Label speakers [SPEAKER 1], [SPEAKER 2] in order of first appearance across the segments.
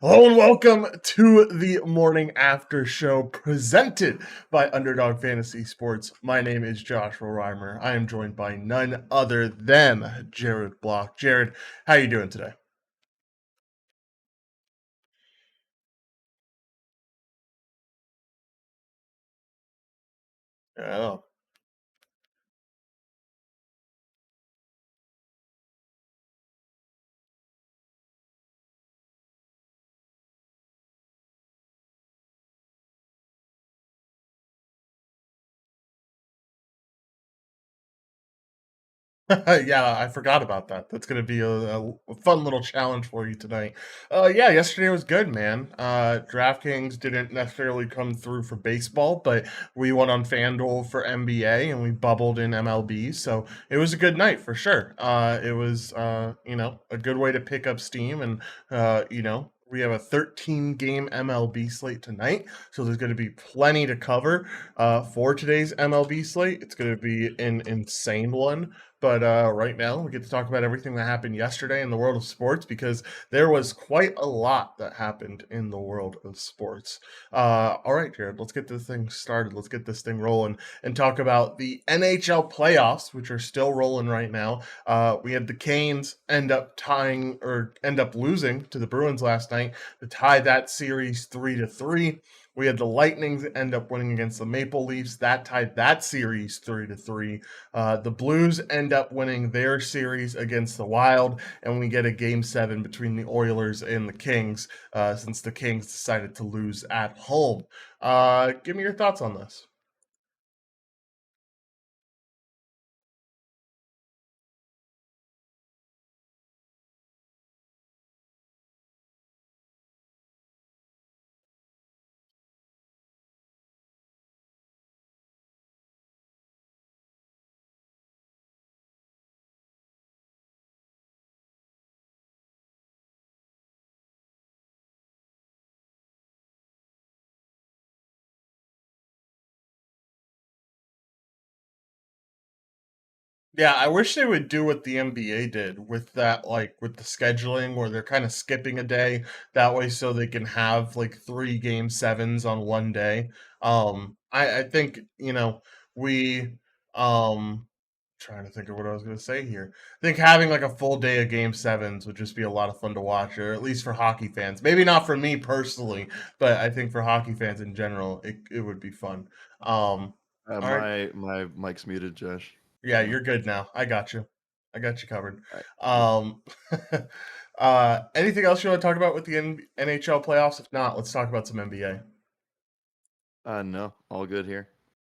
[SPEAKER 1] Hello and welcome to the morning after show presented by Underdog Fantasy Sports. My name is Joshua Reimer. I am joined by none other than Jared Block. Jared, how you doing today? Oh, yeah, I forgot about that. That's going to be a fun little challenge for you tonight. Yeah, yesterday was good, man. DraftKings didn't necessarily come through for baseball, but we won on FanDuel for NBA and we bubbled in MLB. So it was a good night for sure. It was, a good way to pick up steam. And, we have a 13 game MLB slate tonight. So there's going to be plenty to cover for today's MLB slate. It's going to be an insane one. But right now, we get to talk about everything that happened yesterday in the world of sports because there was quite a lot that happened in the world of sports. All right, Jared, let's get this thing started. Let's get this thing rolling and talk about the NHL playoffs, which are still rolling right now. We had the Canes end up losing to the Bruins last night to tie that series 3-3. We had the Lightning end up winning against the Maple Leafs. That tied that series 3-3. The Blues end up winning their series against the Wild, and we get a game seven between the Oilers and the Kings, since the Kings decided to lose at home. Give me your thoughts on this. Yeah, I wish they would do what the NBA did with that, like with the scheduling where they're kind of skipping a day that way so they can have like three game sevens on one day. I think, we trying to think of what I was gonna say here. I think having like a full day of game sevens would just be a lot of fun to watch, or at least for hockey fans. Maybe not for me personally, but I think for hockey fans in general, it would be fun. Um, all right.
[SPEAKER 2] My mic's muted, Josh.
[SPEAKER 1] Yeah,
[SPEAKER 2] So
[SPEAKER 1] you're good now. I got you. I got you covered.
[SPEAKER 2] I,
[SPEAKER 1] Um, anything else you want to talk about with the NHL playoffs? If not, let's talk about some NBA.
[SPEAKER 2] no, all good here.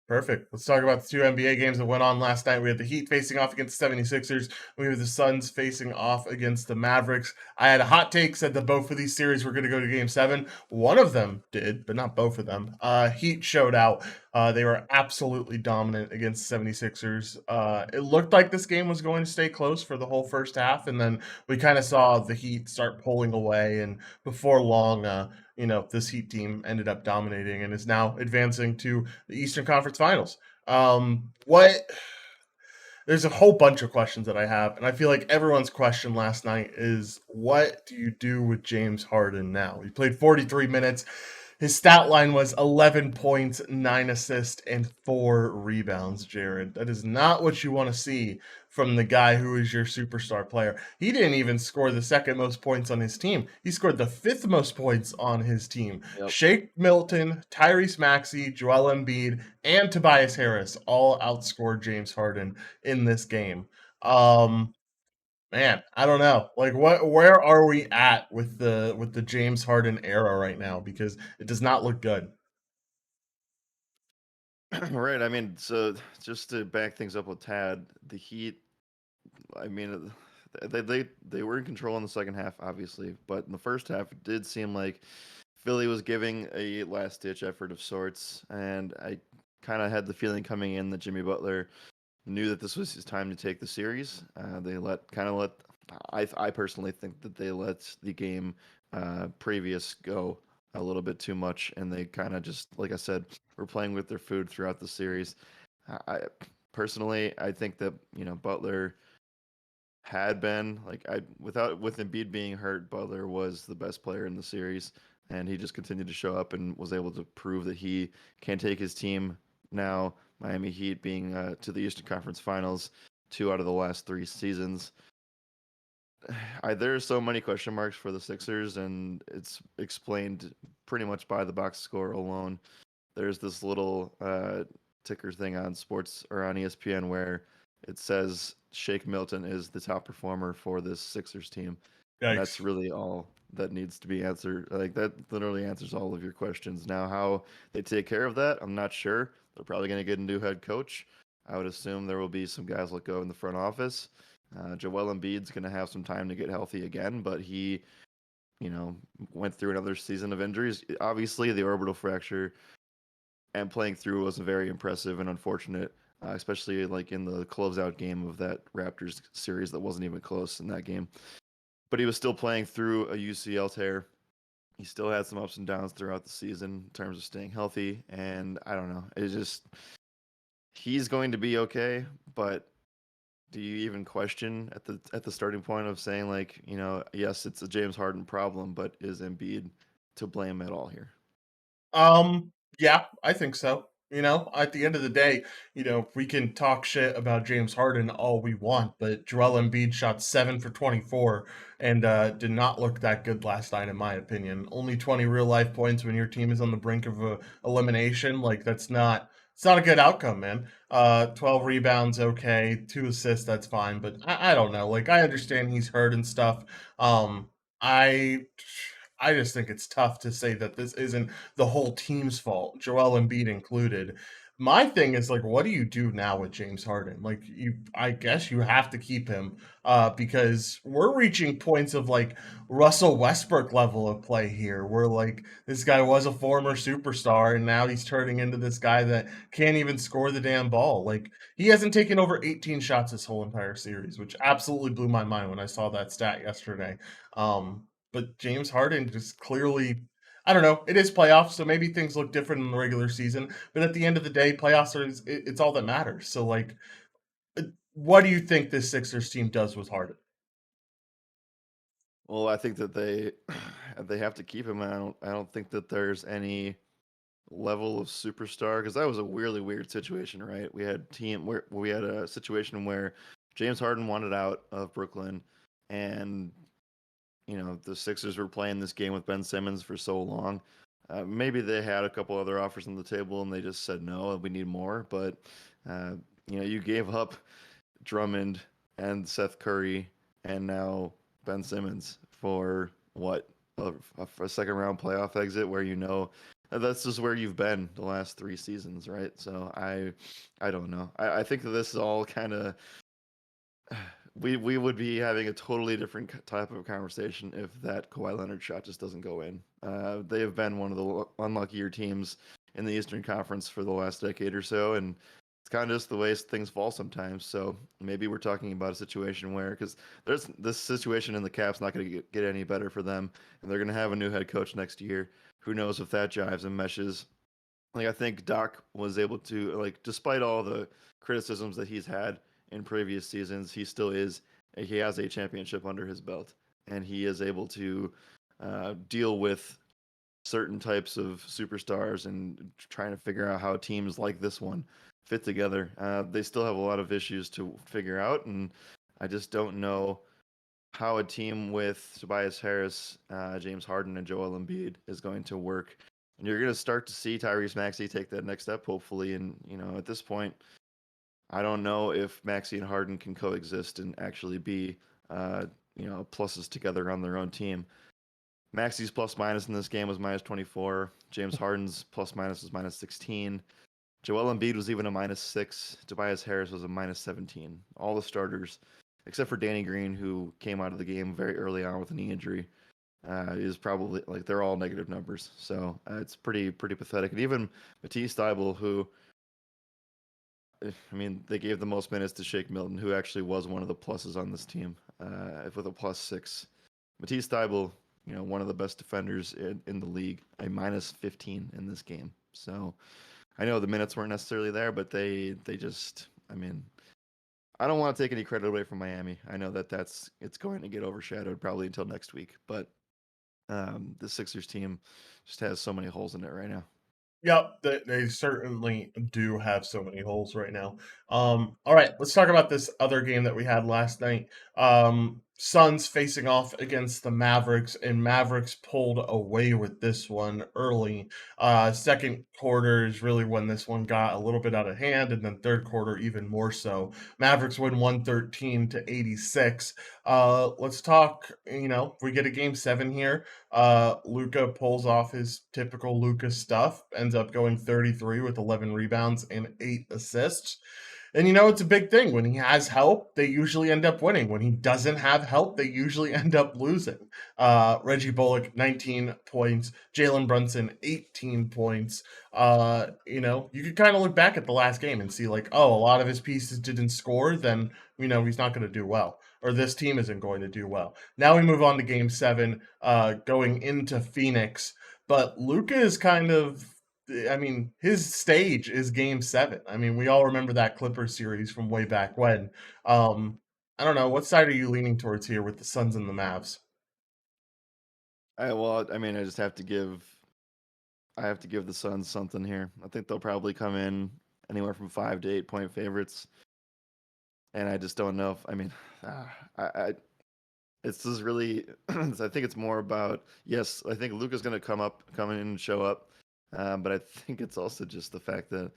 [SPEAKER 1] Perfect. Let's talk about the two NBA games that went on last night. We had the Heat facing off against the 76ers. We have the Suns facing off against the Mavericks. I had a hot take, said that both of these series were going to go to game seven. One of them did, but not both of them. Heat showed out. They were absolutely dominant against the 76ers. It looked like this game was going to stay close for the whole first half, and then we kind of saw the Heat start pulling away. And before long, this Heat team ended up dominating and is now advancing to the Eastern Conference Finals. What? There's a whole bunch of questions that I have, and I feel like everyone's question last night is, what do you do with James Harden now? He played 43 minutes. His stat line was 11 points, 9 assists, and 4 rebounds, Jared. That is not what you want to see from the guy who is your superstar player. He didn't even score the second most points on his team. He scored the fifth most points on his team.
[SPEAKER 2] Yep.
[SPEAKER 1] Shake Milton, Tyrese Maxey, Joel Embiid, and Tobias Harris all outscored James Harden in this game. Um, Man, I don't know. Like where are we at with the James Harden era right now? Because it does not look good.
[SPEAKER 2] Right. I mean, so just to back things up with Tad, the Heat. I mean, they were in control in the second half, obviously, but in the first half, it did seem like Philly was giving a last ditch effort of sorts, and I kind of had the feeling coming in that Jimmy Butler knew that this was his time to take the series. They let. I personally think that they let the game previous go a little bit too much, and they kind of just, like I said, were playing with their food throughout the series. I personally, I think that Butler had been like I without with Embiid being hurt, Butler was the best player in the series, and he just continued to show up and was able to prove that he can take his team now. Miami Heat being to the Eastern Conference Finals 2 out of the last 3 seasons. There are so many question marks for the Sixers, and it's explained pretty much by the box score alone. There's this little ticker thing on sports or on ESPN where it says Shake Milton is the top performer for this Sixers team, and that's
[SPEAKER 1] Yikes.
[SPEAKER 2] really all that needs to be answered. Like that literally answers all of your questions. Now, how they take care of that, I'm not sure. They're probably going to get a new head coach. I would assume there will be some guys let go in the front office. Joel Embiid's going to have some time to get healthy again, but he, went through another season of injuries. Obviously, the orbital fracture and playing through was very impressive and unfortunate, especially like in the closeout game of that Raptors series that wasn't even close in that game. But he was still playing through a UCL tear. He still had some ups and downs throughout the season in terms of staying healthy, and I don't know. It's just he's going to be okay, but do you even question at the starting point of saying like, yes, it's a James Harden problem, but is Embiid to blame at all here?
[SPEAKER 1] Yeah, I think so. At the end of the day, we can talk shit about James Harden all we want, but Joel Embiid shot 7 for 24 and did not look that good last night, in my opinion. Only 20 real life points when your team is on the brink of elimination. Like it's not a good outcome, man. 12 rebounds, okay. 2 assists, that's fine. But I don't know. Like I understand he's hurt and stuff. I I just think it's tough to say that this isn't the whole team's fault, Joel Embiid included. My thing is like, what do you do now with James Harden? Like, I guess you have to keep him because we're reaching points of like Russell Westbrook level of play here, where like this guy was a former superstar and now he's turning into this guy that can't even score the damn ball. Like, he hasn't taken over 18 shots this whole entire series, which absolutely blew my mind when I saw that stat yesterday. But James Harden just clearly, I don't know. It is playoffs, so maybe things look different in the regular season. But at the end of the day, playoffs it's all that matters. So like, what do you think this Sixers team does with Harden?
[SPEAKER 2] Well, I think that they they have to keep him. I don't think that there's any level of superstar because that was a really weird situation, right? We had a situation where James Harden wanted out of Brooklyn, and the Sixers were playing this game with Ben Simmons for so long. Maybe they had a couple other offers on the table and they just said no, we need more. But uh, you gave up Drummond and Seth Curry and now Ben Simmons for what a second round playoff exit where that's just where you've been the last 3 seasons, right? So I don't know. I think that this is all kind of we would be having a totally different type of conversation if that Kawhi Leonard shot just doesn't go in. They have been one of the unluckier teams in the Eastern Conference for the last decade or so, and it's kind of just the way things fall sometimes. So maybe we're talking about a situation where, because there's this situation in the Caps not going to get any better for them, and they're going to have a new head coach next year. Who knows if that jives and meshes? Like I think Doc was able to like, despite all the criticisms that he's had in previous seasons, he has a championship under his belt, and he is able to deal with certain types of superstars and trying to figure out how teams like this one fit together. They still have a lot of issues to figure out, and I just don't know how a team with Tobias Harris, James Harden, and Joel Embiid is going to work. And you're going to start to see Tyrese Maxey take that next step, hopefully. And at this point, I don't know if Maxey and Harden can coexist and actually be, pluses together on their own team. Maxey's plus minus in this game was minus 24. James Harden's plus minus was minus 16. Joel Embiid was even a minus 6. Tobias Harris was a minus 17. All the starters, except for Danny Green, who came out of the game very early on with a knee injury, is probably like they're all negative numbers. So it's pretty pathetic. And even Matisse Thybulle, who I mean, they gave the most minutes to Shake Milton, who actually was one of the pluses on this team, with a plus 6. Matisse Thybulle, one of the best defenders in the league, a minus 15 in this game. So I know the minutes weren't necessarily there, but they just, I mean, I don't want to take any credit away from Miami. I know that it's going to get overshadowed probably until next week, but the Sixers team just has so many holes in it right now.
[SPEAKER 1] Yep, they certainly do have so many holes right now. All right, let's talk about this other game that we had last night. Suns facing off against the Mavericks, and Mavericks pulled away with this one early. Second quarter is really when this one got a little bit out of hand, and then third quarter even more so. Mavericks win 113-86. Let's talk. We get a game seven here. Luca pulls off his typical Luca stuff, ends up going 33 with 11 rebounds and 8 assists. And it's a big thing. When he has help, they usually end up winning. When he doesn't have help, they usually end up losing. Reggie Bullock, 19 points. Jalen Brunson, 18 points. You could kind of look back at the last game and see, like, oh, a lot of his pieces didn't score, then, he's not going to do well, or this team isn't going to do well. Now we move on to game seven, going into Phoenix. But Luca is his stage is game seven. We all remember that Clippers series from way back when. Um, I don't know. What side are you leaning towards here with the Suns and the Mavs?
[SPEAKER 2] I just I have to give the Suns something here. I think they'll probably come in anywhere from 5 to 8 point favorites, and I just don't know if I it's just really I think it's more about, yes, I think Luca's going to come in and show up, but I think it's also just the fact that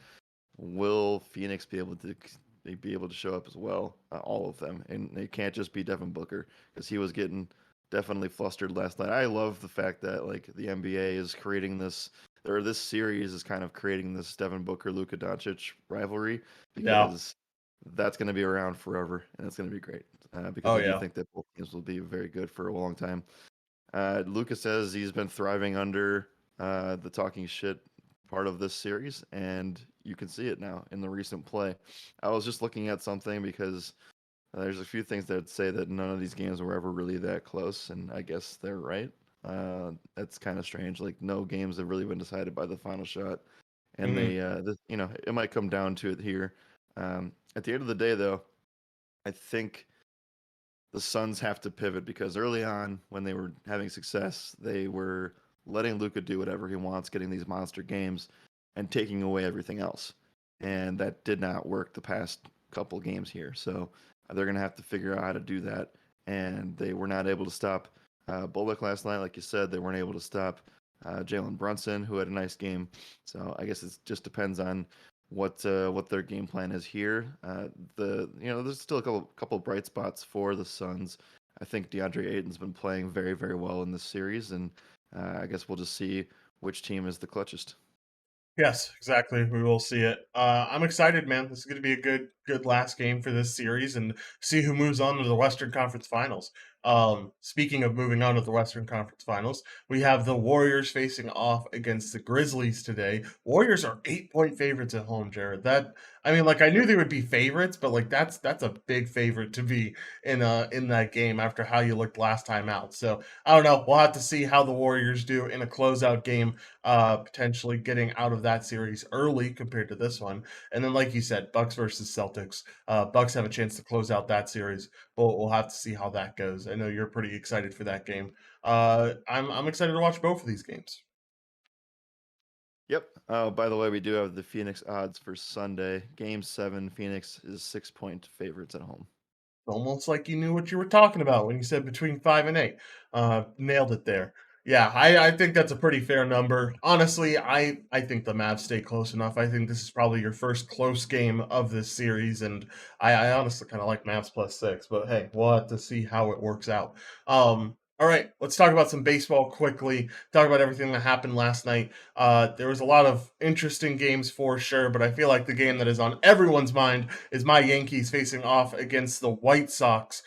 [SPEAKER 2] will Phoenix be able to show up as well, all of them, and they can't just be Devin Booker because he was getting definitely flustered last night. I love the fact that like the NBA is creating this, or this series is kind of creating this Devin Booker Luka Doncic rivalry,
[SPEAKER 1] Yeah.
[SPEAKER 2] because that's going to be around forever and it's going to be great, because
[SPEAKER 1] Oh
[SPEAKER 2] I do
[SPEAKER 1] yeah.
[SPEAKER 2] think that both teams will be very good for a long time. Luca says he's been thriving under the talking shit part of this series, and you can see it now in the recent play. I was just looking at something because there's a few things that say that none of these games were ever really that close, and I guess they're right. That's kind of strange. Like no games have really been decided by the final shot, and
[SPEAKER 1] Mhm.
[SPEAKER 2] it might come down to it here. At the end of the day, though, I think the Suns have to pivot because early on, when they were having success, they were letting Luca do whatever he wants, getting these monster games, and taking away everything else. And that did not work the past couple games here. So they're going to have to figure out how to do that. And they were not able to stop Bullock last night, like you said. They weren't able to stop Jalen Brunson, who had a nice game. So I guess it just depends on what their game plan is here. There's still a couple bright spots for the Suns. I think DeAndre Ayton's been playing very very well in this series, and I guess we'll just see which team is the clutchest.
[SPEAKER 1] Yes, exactly. We will see it. I'm excited, man. This is going to be a good last game for this series, and see who moves on to the Western Conference Finals. Speaking of moving on to the Western Conference Finals, we have the Warriors facing off against the Grizzlies today. Warriors are 8 point favorites at home, Jared. Like I knew
[SPEAKER 2] Yep.
[SPEAKER 1] they would be favorites, but like that's a big favorite to be in that game after how you looked last time out. So I don't know. We'll have to see how the Warriors do in a closeout game, potentially getting out of that series early compared to this one. And then, like you said, Bucks versus Celtics. Bucks have a chance to close out that series, but we'll have to see how that goes. I know you're pretty excited for that game. I'm excited to watch both of these games.
[SPEAKER 2] Yep. By the way, we do have the Phoenix odds for Sunday. Game 7, Phoenix is 6 point favorites at home.
[SPEAKER 1] Almost like you knew what you were talking about when you said between 5 and 8. Nailed it there. Yeah, I think that's a pretty fair number. Honestly, I think the Mavs stay close enough. I think this is probably your first close game of this series, and I honestly kind of like Mavs +6. But hey, we'll have to see how it works out. All right, let's talk about some baseball quickly. Talk about everything that happened last night. There was a lot of interesting games for sure, but I feel like the game that is on everyone's mind is my Yankees facing off against the White Sox.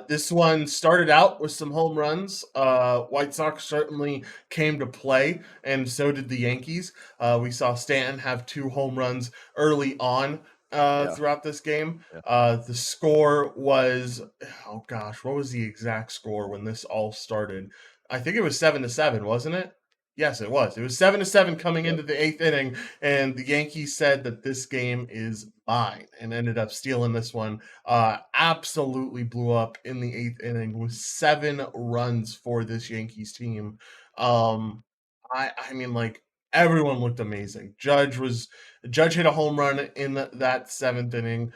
[SPEAKER 1] This one started out with some home runs. White Sox certainly came to play, and so did the Yankees. We saw Stanton have 2 home runs early on
[SPEAKER 2] Yeah.
[SPEAKER 1] throughout this game.
[SPEAKER 2] Yeah.
[SPEAKER 1] The score was, oh gosh, what was the exact score when this all started? I think it was 7-7, wasn't it? Yes, it was. It was 7-7 coming
[SPEAKER 2] Yep.
[SPEAKER 1] into the 8th inning, and the Yankees said that this game is mine and ended up stealing this one. Absolutely blew up in the 8th inning with 7 runs for this Yankees team. Um, I mean, like, everyone looked amazing. Judge hit a home run in that 7th inning.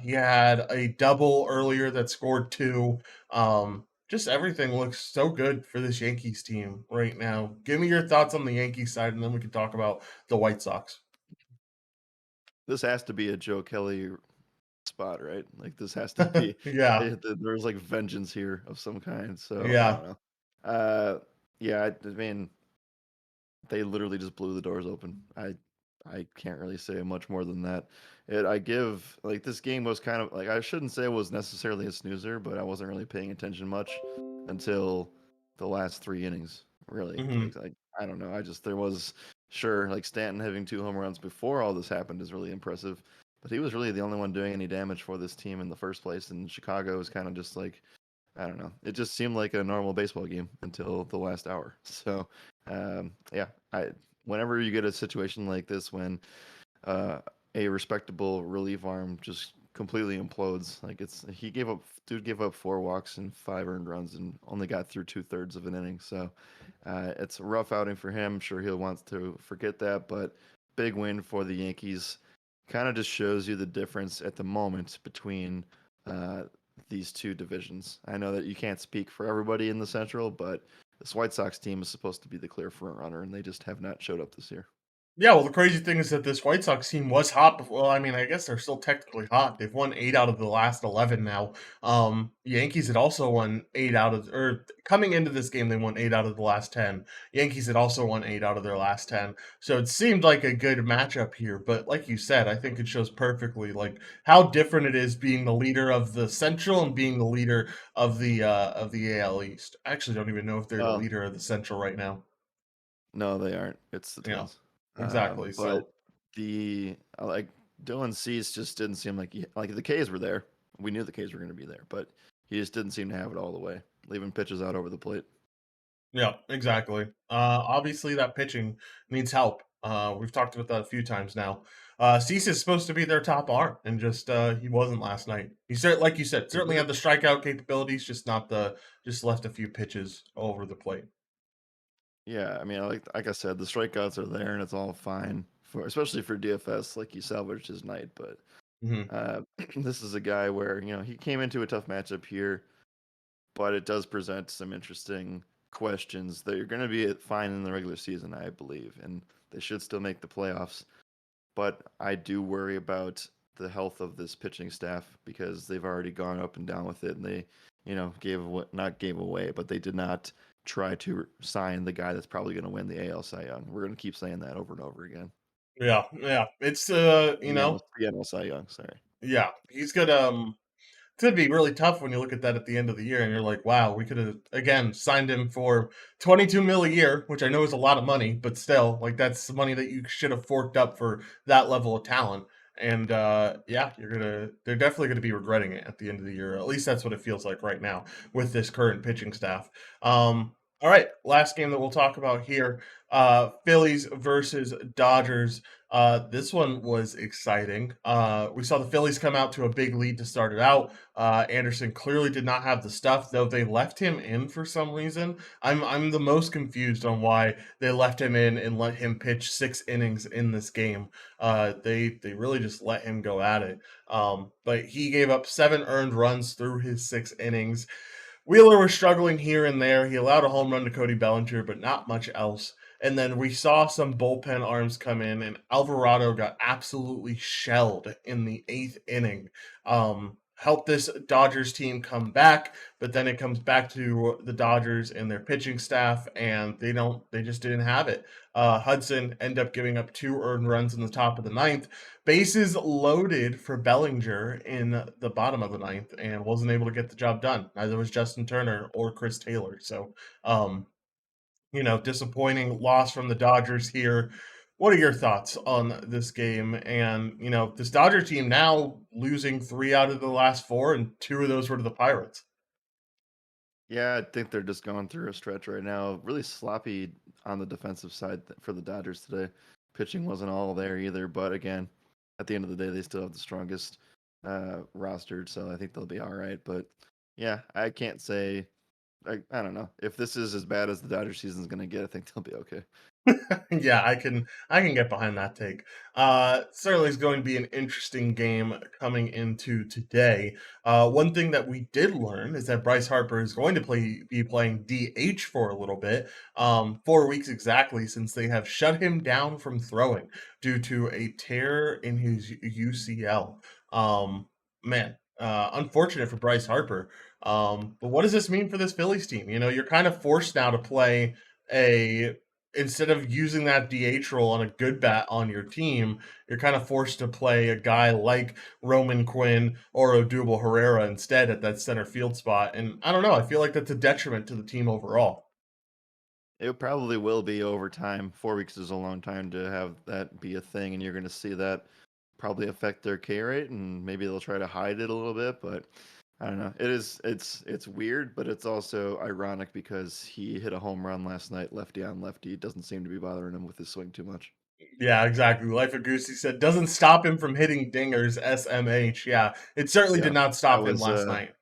[SPEAKER 1] He had a double earlier that scored 2. Just everything looks so good for this Yankees team right now. Give me your thoughts on the Yankees side, and then we can talk about the White Sox.
[SPEAKER 2] This has to be a Joe Kelly spot, right? Like this has to be
[SPEAKER 1] Yeah,
[SPEAKER 2] there's like vengeance here of some kind. So I
[SPEAKER 1] yeah.
[SPEAKER 2] don't know. Uh, yeah, I mean, they literally just blew the doors open. I can't really say much more than that. I give like this game was kind of like I shouldn't say it was necessarily a snoozer, but I wasn't really paying attention much until the last 3 innings. Really,
[SPEAKER 1] Mhm.
[SPEAKER 2] like I don't know. I just there was sure like Stanton having 2 home runs before all this happened is really impressive, but he was really the only one doing any damage for this team in the first place. And Chicago was kind of just like I don't know. It just seemed like a normal baseball game until the last hour. So, yeah, whenever you get a situation like this when uh, a respectable relief arm just completely implodes, like dude gave up 4 walks and 5 earned runs and only got through 2/3 of an inning. So, it's a rough outing for him. I'm sure he'll want to forget that, but big win for the Yankees. Kind of just shows you the difference at the moment between uh, these two divisions. I know that you can't speak for everybody in the Central, but this White Sox team is supposed to be the clear front runner, and they just have not showed up this year.
[SPEAKER 1] Yeah, well, the crazy thing is that this White Sox team was hot before. Well, I mean, I guess they're still technically hot. They've won 8 out of the last 11 now. Yankees had also won 8 out of, or coming into this game, they won 8 out of the last 10. Yankees had also won 8 out of their last 10. So it seemed like a good matchup here. But like you said, I think it shows perfectly like how different it is being the leader of the Central and being the leader of the AL East. I actually don't even know if they're the
[SPEAKER 2] Well,
[SPEAKER 1] leader of the Central right now.
[SPEAKER 2] no, they aren't. It's the
[SPEAKER 1] Yeah,
[SPEAKER 2] Twins.
[SPEAKER 1] exactly.
[SPEAKER 2] But
[SPEAKER 1] So
[SPEAKER 2] the like Dylan Cease just didn't seem like like the K's were there. We knew the K's were going to be there, but he just didn't seem to have it all the way, leaving pitches out over the plate.
[SPEAKER 1] yeah, exactly. Obviously, that pitching needs help. We've talked about that a few times now. Cease is supposed to be their top arm, and just he wasn't last night. Like you said,
[SPEAKER 2] Is
[SPEAKER 1] certainly
[SPEAKER 2] it?
[SPEAKER 1] had the strikeout capabilities, just left a few pitches over the plate.
[SPEAKER 2] Yeah, I mean, like I said, the strikeouts are there, and it's all fine for especially for DFS. Like he salvaged his night, but
[SPEAKER 1] Hmm.
[SPEAKER 2] this is a guy where he came into a tough matchup here, but it does present some interesting questions that you're going to be fine in the regular season, I believe, and they should still make the playoffs. But I do worry about the health of this pitching staff because they've already gone up and down with it, and they, not gave away, but they did not try to sign the guy that's probably going to win the AL Cy Young. We're going to keep saying that over and over again.
[SPEAKER 1] Yeah, yeah. It's
[SPEAKER 2] The NL Cy Young, sorry.
[SPEAKER 1] yeah. He's got It's gonna be really tough when you look at that at the end of the year and you're like, wow, we could have again signed him for 22 mil a year, which I know is a lot of money, but still, like that's money that you should have forked up for that level of talent. And yeah, they're definitely gonna be regretting it at the end of the year. At least that's what it feels like right now with this current pitching staff. All right, last game that we'll talk about here. Phillies versus Dodgers. This one was exciting. We saw the Phillies come out to a big lead to start it out. Anderson clearly did not have the stuff, though they left him in for some reason. I'm the most confused on why they left him in and let him pitch 6 innings in this game. They really just let him go at it. But he gave up 7 earned runs through his 6 innings. Wheeler was struggling here and there. He allowed a home run to Cody Bellinger, but not much else. And then we saw some bullpen arms come in, and Alvarado got absolutely shelled in the 8th inning. Helped this Dodgers team come back, but then it comes back to the Dodgers and their pitching staff, and they just didn't have it. Hudson ended up giving up 2 earned runs in the top of the ninth, bases loaded for Bellinger in the bottom of the ninth and wasn't able to get the job done. Neither was Justin Turner or Chris Taylor. So, disappointing loss from the Dodgers here. What are your thoughts on this game? And, this Dodger team now losing 3 out of the last 4, and 2 of those were to the Pirates.
[SPEAKER 2] Yeah, I think they're just going through a stretch right now. Really sloppy on the defensive side for the Dodgers today. Pitching wasn't all there either, but again, at the end of the day, they still have the strongest roster, so I think they'll be all right. But yeah, I can't say. I don't know if this is as bad as the Dodgers season is going to get. I think they'll be okay.
[SPEAKER 1] Yeah, I can get behind that take. Certainly is going to be an interesting game coming into today. One thing that we did learn is that Bryce Harper is going to be playing DH for a little bit, 4 weeks exactly since they have shut him down from throwing due to a tear in his UCL. Man, unfortunate for Bryce Harper. But what does this mean for this Phillies team? You know, you're kind of forced now to play a instead of using that DH role on a good bat on your team, you're kind of forced to play a guy like Roman Quinn or Odubel Herrera instead at that center field spot. And I don't know, I feel like that's a detriment to the team overall.
[SPEAKER 2] It probably will be over time. 4 weeks is a long time to have that be a thing, and you're going to see that probably affect their K rate, and maybe they'll try to hide it a little bit. But I don't know. It's weird, but it's also ironic because he hit a home run last night, lefty on lefty. It doesn't seem to be bothering him with his swing too much.
[SPEAKER 1] Yeah, exactly. Life of Goosey said doesn't stop him from hitting dingers. SMH. Yeah, it certainly did
[SPEAKER 2] Yeah,
[SPEAKER 1] not
[SPEAKER 2] I
[SPEAKER 1] stop him
[SPEAKER 2] was
[SPEAKER 1] last night.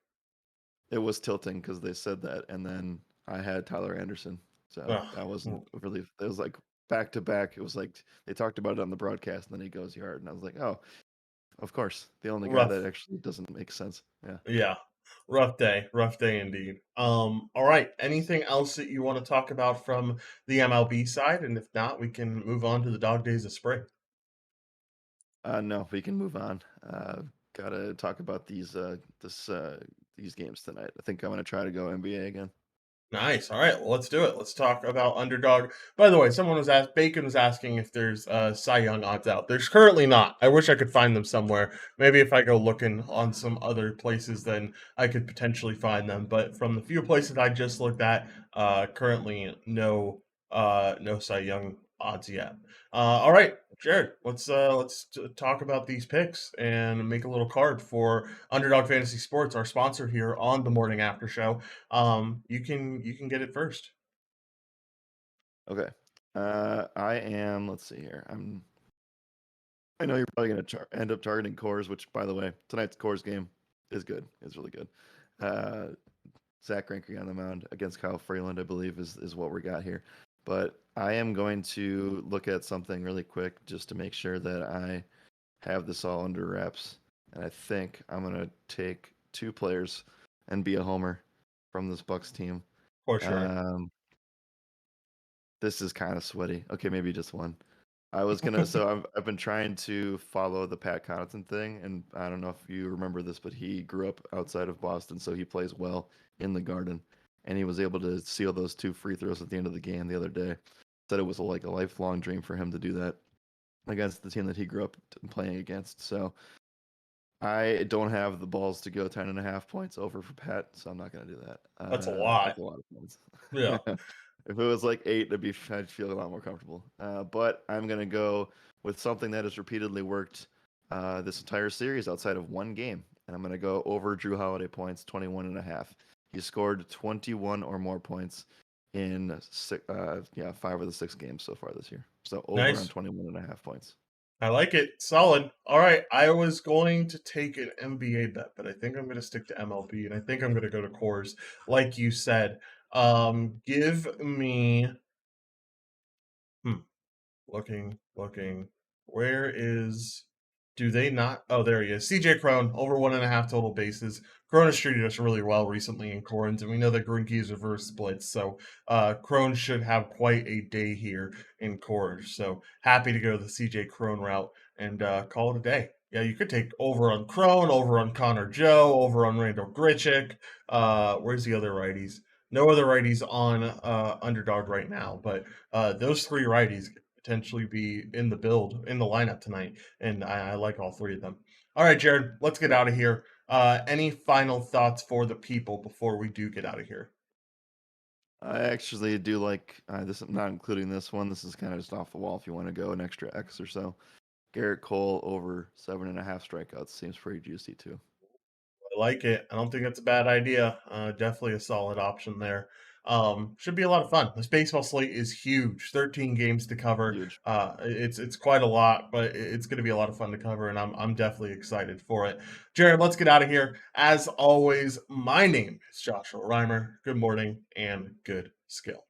[SPEAKER 2] it was tilting because they said that, and then I had Tyler Anderson, so
[SPEAKER 1] Ugh,
[SPEAKER 2] that wasn't a relief. It was like back to back. It was like they talked about it on the broadcast, and then he goes yard, and I was like, oh, of course, the only guy that
[SPEAKER 1] rough.
[SPEAKER 2] actually doesn't make sense. Yeah.
[SPEAKER 1] Yeah, rough day indeed. All right. Anything else that you want to talk about from the MLB side? And if not, we can move on to the dog days of spring.
[SPEAKER 2] No, we can move on. Gotta talk about these games tonight. I think I'm gonna try to go NBA again.
[SPEAKER 1] Nice. All right. Well, let's do it. Let's talk about Underdog. By the way, someone was asked. Bacon was asking if there's Cy Young odds out. There's currently not. I wish I could find them somewhere. Maybe if I go looking on some other places, then I could potentially find them. But from the few places I just looked at, currently no Cy Young odds yet. All right, Jared. Let's talk about these picks and make a little card for Underdog Fantasy Sports, our sponsor here on the Morning After Show. You can get it first.
[SPEAKER 2] Okay. I am. Let's see here. I know you're probably gonna end up targeting cores, which, by the way, tonight's cores game is good. It's really good. Uh, Zach Greinke on the mound against Kyle Freeland, I believe, is what we got here. But I am going to look at something really quick just to make sure that I have this all under wraps. And I think I'm gonna take two players and be a homer from this Bucks team.
[SPEAKER 1] For sure.
[SPEAKER 2] Um, this is kind of sweaty. Okay, maybe just one. I was gonna. So I've been trying to follow the Pat Connaughton thing, and I don't know if you remember this, but he grew up outside of Boston, so he plays well in the Garden, and he was able to seal those two free throws at the end of the game the other day. Said it was like a lifelong dream for him to do that against the team that he grew up playing against. So I don't have the balls to go 10.5 points over for Pat, so I'm not gonna do that.
[SPEAKER 1] That's a
[SPEAKER 2] That's
[SPEAKER 1] lot.
[SPEAKER 2] a lot of points.
[SPEAKER 1] Yeah.
[SPEAKER 2] If it was like eight, I'd feel a lot more comfortable. But I'm gonna go with something that has repeatedly worked this entire series outside of one game, and I'm gonna go over Drew Holiday points, 21.5. He scored 21 or more points in five of the six games so far this year. So over on
[SPEAKER 1] Nice.
[SPEAKER 2] 21.5 points.
[SPEAKER 1] I like it. Solid. All right. I was going to take an NBA bet, but I think I'm going to stick to MLB, and I think I'm going to go to cores, like you said. Give me. Hmm. Looking. Where is? Do they not? Oh, there he is. CJ Crone over 1.5 total bases. Crone has treated us really well recently in Corns, and we know that Greinke is reverse splits, so Crone should have quite a day here in Corns. So happy to go the CJ Crone route and call it a day. Yeah, you could take over on Crone, over on Connor Joe, over on Randall Grichuk. Where's the other righties? No other righties on Underdog right now, but those three righties potentially be in the build in the lineup tonight, and I like all three of them. All right, Jared, let's get out of here. Any final thoughts for the people before we do get out of here?
[SPEAKER 2] I actually do like this. I'm not including this one. This is kind of just off the wall if you want to go an extra X or so. Garrett Cole over 7.5 strikeouts seems pretty juicy too.
[SPEAKER 1] I like it. I don't think that's a bad idea. Definitely a solid option there. Should be a lot of fun. This baseball slate is huge. 13 games to cover.
[SPEAKER 2] Huge.
[SPEAKER 1] It's quite a lot, but it's going to be a lot of fun to cover, and I'm definitely excited for it. Jared, let's get out of here. As always, my name is Joshua Reimer. Good morning and good skill.